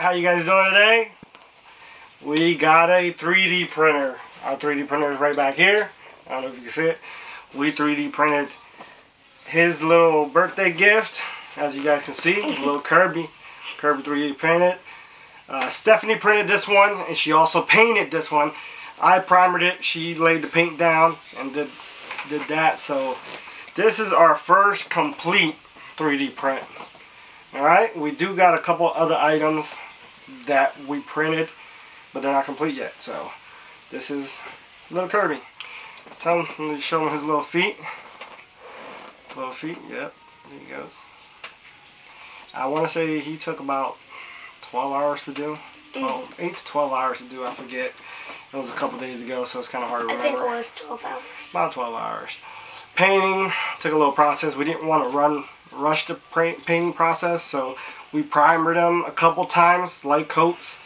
how you guys doing today? We got a 3D printer. Our 3D printer is right back here. I don't know if you can see it. We 3D printed his little birthday gift, as you guys can see, little Kirby 3D printed. Stephanie printed this one, and she also painted this one. I primered it. She laid the paint down and did that. So this is our first complete 3D print. Alright, we do got a couple other items that we printed, but they're not complete yet. So this is little Kirby. Let me show him his little feet. Little feet, yep, there he goes. I want to say he took about 12 hours to do. 8 to 12 hours to do, I forget. It was a couple days ago, so it's kind of hard to remember. I think it was 12 hours. About 12 hours. Painting took a little process. We didn't want to rush the painting process, so we primered them a couple times, light coats.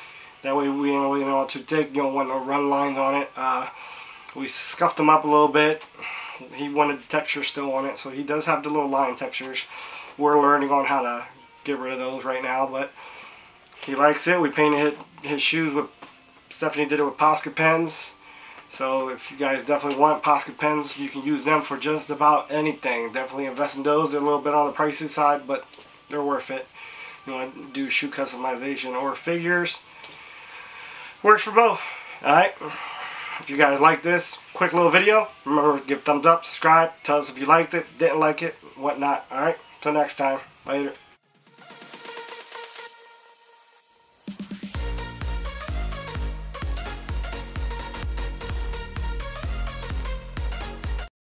That way we didn't really know what to take. You don't want to run lines on it. We scuffed them up a little bit. He wanted the texture still on it, so he does have the little line textures. We're learning on how to get rid of those right now, but he likes it. We painted his shoes with, Stephanie did it with Posca pens. So if you guys definitely want Posca pens, you can use them for just about anything. Definitely invest in those. They're a little bit on the pricey side, but they're worth it. You want to do shoe customization or figures, works for both. Alright, if you guys like this quick little video, remember to give thumbs up, subscribe, tell us if you liked it, didn't like it, whatnot. Alright, till next time, later.